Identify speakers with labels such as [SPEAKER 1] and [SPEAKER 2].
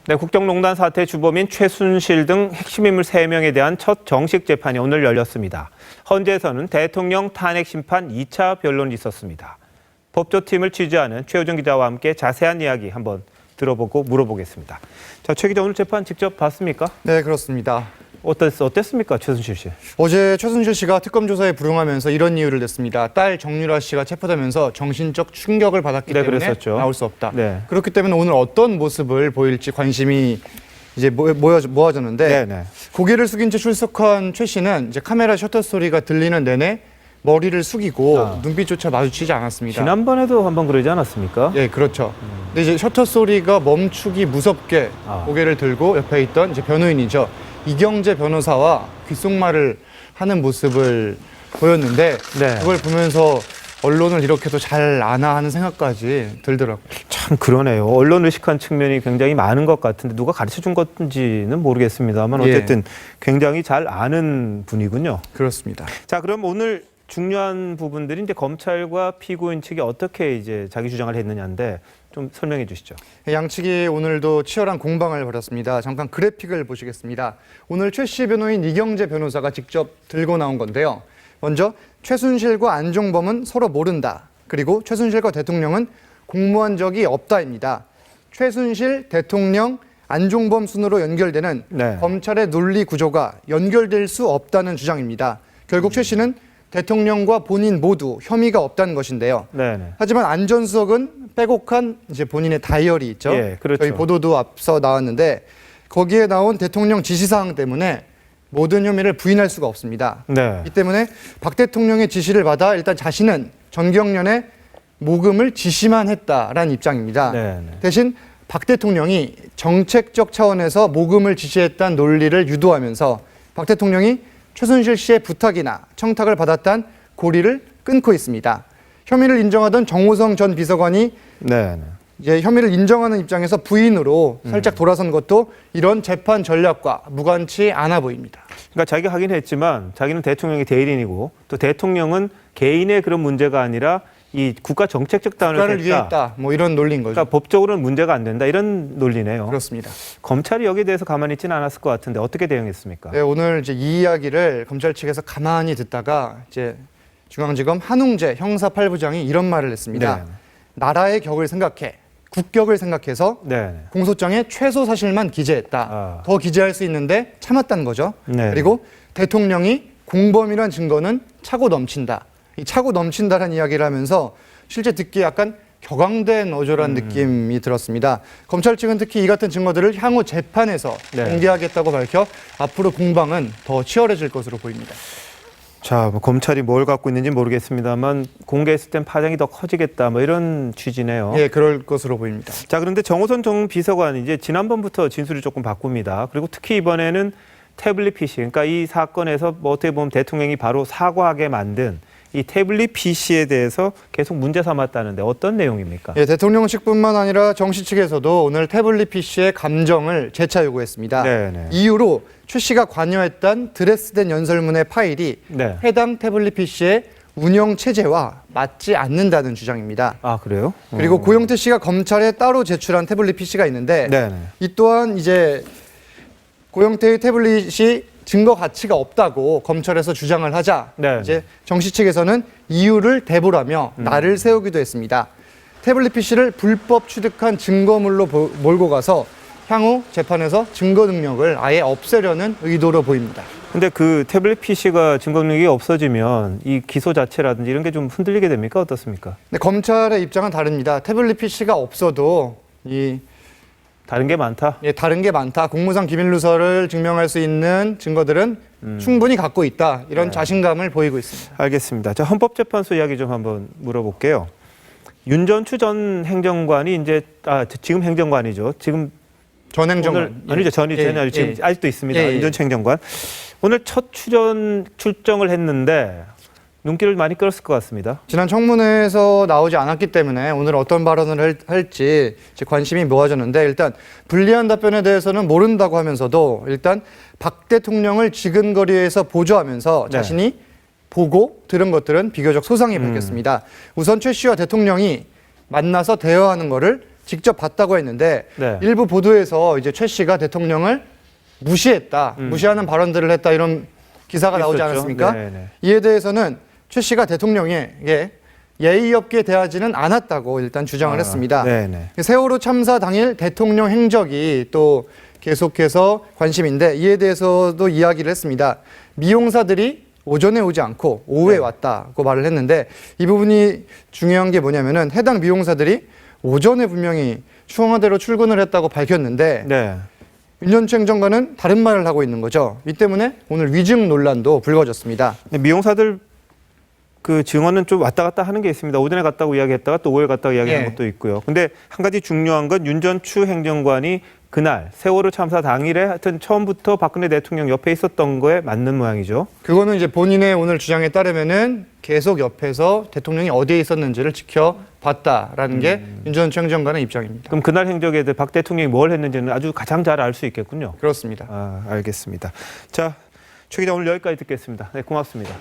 [SPEAKER 1] 네, 국정농단 사태 주범인 최순실 등 핵심 인물 3명에 대한 첫 정식 재판이 오늘 열렸습니다. 헌재에서는 대통령 탄핵 심판 2차 변론이 있었습니다. 법조팀을 취재하는 최우정 기자와 함께 자세한 이야기 한번 들어보고 물어보겠습니다. 자, 최 기자 오늘 재판 직접 봤습니까?
[SPEAKER 2] 네, 그렇습니다.
[SPEAKER 1] 어땠습니까, 최순실 씨?
[SPEAKER 2] 어제 최순실 씨가 특검 조사에 불응하면서 이런 이유를 냈습니다. 딸 정유라 씨가 체포되면서 정신적 충격을 받았기 때문에
[SPEAKER 1] 그랬었죠.
[SPEAKER 2] 나올 수 없다.
[SPEAKER 1] 네.
[SPEAKER 2] 그렇기 때문에 오늘 어떤 모습을 보일지 관심이 이제 모아졌는데
[SPEAKER 1] 네.
[SPEAKER 2] 고개를 숙인 채 출석한 최 씨는 이제 카메라 셔터 소리가 들리는 내내 머리를 숙이고 눈빛조차 마주치지 않았습니다.
[SPEAKER 1] 지난번에도 한번 그러지 않았습니까?
[SPEAKER 2] 예, 그렇죠. 근데 이제 셔터 소리가 멈추기 무섭게 고개를 들고 옆에 있던 이제 변호인이죠. 이경재 변호사와 귓속말을 하는 모습을 보였는데
[SPEAKER 1] 네.
[SPEAKER 2] 그걸 보면서 언론을 이렇게도 잘 아나 하는 생각까지 들더라고요.
[SPEAKER 1] 참 그러네요. 언론 의식한 측면이 굉장히 많은 것 같은데 누가 가르쳐준 건지는 모르겠습니다만 어쨌든 굉장히 잘 아는 분이군요.
[SPEAKER 2] 그렇습니다.
[SPEAKER 1] 자, 그럼 오늘 중요한 부분들이 이제 검찰과 피고인 측이 어떻게 이제 자기 주장을 했느냐인데 좀 설명해 주시죠.
[SPEAKER 2] 양측이 오늘도 치열한 공방을 벌였습니다. 잠깐 그래픽을 보시겠습니다. 오늘 최 씨 변호인 이경재 변호사가 직접 들고 나온 건데요. 먼저 최순실과 안종범은 서로 모른다. 그리고 최순실과 대통령은 공모한 적이 없다입니다. 최순실, 대통령, 안종범 순으로 연결되는 검찰의 논리 구조가 연결될 수 없다는 주장입니다. 결국 최 씨는 대통령과 본인 모두 혐의가 없다는 것인데요. 하지만 안전수석은 빼곡한 이제 본인의 다이어리 있죠.
[SPEAKER 1] 예, 그렇죠.
[SPEAKER 2] 저희 보도도 앞서 나왔는데 거기에 나온 대통령 지시사항 때문에 모든 혐의를 부인할 수가 없습니다. 이 때문에 박 대통령의 지시를 받아 일단 자신은 전경련에 모금을 지시만 했다라는 입장입니다. 대신 박 대통령이 정책적 차원에서 모금을 지시했다는 논리를 유도하면서 박 대통령이 최순실 씨의 부탁이나 청탁을 받았다는 고리를 끊고 있습니다. 혐의를 인정하던 정호성 전 비서관이 이제 혐의를 인정하는 입장에서 부인으로 살짝 돌아선 것도 이런 재판 전략과 무관치 않아 보입니다.
[SPEAKER 1] 그러니까 자기가 하긴 했지만 자기는 대통령의 대리인이고 또 대통령은 개인의 그런 문제가 아니라 이 국가 정책적
[SPEAKER 2] 국가를 위해 했다. 뭐 이런 논리인 거죠.
[SPEAKER 1] 그러니까 법적으로는 문제가 안 된다 이런 논리네요.
[SPEAKER 2] 그렇습니다.
[SPEAKER 1] 검찰이 여기에 대해서 가만히 있지는 않았을 것 같은데 어떻게 대응했습니까?
[SPEAKER 2] 네, 오늘 이제 이 이야기를 검찰 측에서 가만히 듣다가 이제 중앙지검 한웅재 형사 8부장이 이런 말을 했습니다. 나라의 격을 생각해, 국격을 생각해서 공소장에 최소 사실만 기재했다. 더 기재할 수 있는데 참았다는 거죠. 그리고 대통령이 공범이란 증거는 차고 넘친다. 이 차고 넘친다라는 이야기를 하면서 실제 듣기에 약간 격앙된 어조란 느낌이 들었습니다. 검찰 측은 특히 이 같은 증거들을 향후 재판에서 공개하겠다고 밝혀 앞으로 공방은 더 치열해질 것으로 보입니다.
[SPEAKER 1] 자, 뭐 검찰이 뭘 갖고 있는지 모르겠습니다만 공개했을 땐 파장이 더 커지겠다 뭐 이런 취지네요.
[SPEAKER 2] 예, 그럴 것으로 보입니다.
[SPEAKER 1] 자, 그런데 정호선 전 비서관이 이제 지난번부터 진술을 조금 바꿉니다. 그리고 특히 이번에는 태블릿 PC, 그러니까 이 사건에서 뭐 어떻게 보면 대통령이 바로 사과하게 만든 이 태블릿 PC에 대해서 계속 문제 삼았다는데 어떤 내용입니까?
[SPEAKER 2] 예, 대통령실뿐만 아니라 정씨 측에서도 오늘 태블릿 PC의 감정을 재차 요구했습니다. 이유로 최 씨가 관여했던 드레스덴 연설문의 파일이 해당 태블릿 PC의 운영 체제와 맞지 않는다는 주장입니다.
[SPEAKER 1] 아, 그래요?
[SPEAKER 2] 그리고 고영태 씨가 검찰에 따로 제출한 태블릿 PC가 있는데 이 또한 이제 고영태의 태블릿이 증거 가치가 없다고 검찰에서 주장을 하자 이제 정씨 측에서는 이유를 대보라며 날을 세우기도 했습니다. 태블릿 PC를 불법 취득한 증거물로 몰고 가서 향후 재판에서 증거 능력을 아예 없애려는 의도로 보입니다.
[SPEAKER 1] 근데 그 태블릿 PC가 증거 능력이 없어지면 이 기소 자체라든지 이런 게 좀 흔들리게 됩니까? 어떻습니까?
[SPEAKER 2] 네, 검찰의 입장은 다릅니다. 태블릿 PC가 없어도
[SPEAKER 1] 다른 게 많다?
[SPEAKER 2] 예, 다른 게 많다. 공무상 기밀 누설을 증명할 수 있는 증거들은 충분히 갖고 있다. 이런 자신감을 보이고 있습니다.
[SPEAKER 1] 알겠습니다. 자, 헌법재판소 이야기 좀 한번 물어볼게요. 윤전추 전 행정관이 이제 지금 행정관이죠. 지금
[SPEAKER 2] 전 행정관.
[SPEAKER 1] 아니죠. 전이 지금 아직도 있습니다. 윤전추 행정관. 오늘 첫 출정을 했는데 눈길을 많이 끌었을 것 같습니다.
[SPEAKER 2] 지난 청문회에서 나오지 않았기 때문에 오늘 어떤 발언을 할지 관심이 모아졌는데 일단 불리한 답변에 대해서는 모른다고 하면서도 일단 박 대통령을 지근거리에서 보조하면서 자신이 보고 들은 것들은 비교적 소상히 밝혔습니다. 우선 최 씨와 대통령이 만나서 대화하는 거를 직접 봤다고 했는데
[SPEAKER 1] 네.
[SPEAKER 2] 일부 보도에서 이제 최 씨가 대통령을 무시했다, 무시하는 발언들을 했다 이런 기사가 나오지
[SPEAKER 1] 있었죠.
[SPEAKER 2] 않았습니까?
[SPEAKER 1] 네네.
[SPEAKER 2] 이에 대해서는 최 씨가 대통령에게 예의 없게 대하지는 않았다고 일단 주장을 했습니다.
[SPEAKER 1] 네네.
[SPEAKER 2] 세월호 참사 당일 대통령 행적이 또 계속해서 관심인데 이에 대해서도 이야기를 했습니다. 미용사들이 오전에 오지 않고 오후에
[SPEAKER 1] 네.
[SPEAKER 2] 왔다고 말을 했는데 이 부분이 중요한 게 뭐냐면은 해당 미용사들이 오전에 분명히 청와대로 출근을 했다고 밝혔는데
[SPEAKER 1] 네.
[SPEAKER 2] 윤전추 행정관은 다른 말을 하고 있는 거죠. 이 때문에 오늘 위증 논란도 불거졌습니다.
[SPEAKER 1] 미용사들 그 증언은 좀 왔다 갔다 하는 게 있습니다. 오전에 갔다고 이야기했다가 또 오후에 갔다고 이야기하는
[SPEAKER 2] 예.
[SPEAKER 1] 것도 있고요. 근데 한 가지 중요한 건 윤전추 행정관이 그날 세월호 참사 당일에 하여튼 처음부터 박근혜 대통령 옆에 있었던 거에 맞는 모양이죠.
[SPEAKER 2] 그거는 이제 본인의 오늘 주장에 따르면은 계속 옆에서 대통령이 어디에 있었는지를 지켜봤다라는 게 윤전추 행정관의 입장입니다.
[SPEAKER 1] 그럼 그날 행적에 대해 박 대통령이 뭘 했는지는 아주 가장 잘 알 수 있겠군요.
[SPEAKER 2] 그렇습니다.
[SPEAKER 1] 알겠습니다. 자, 최 기자 오늘 여기까지 듣겠습니다. 네, 고맙습니다.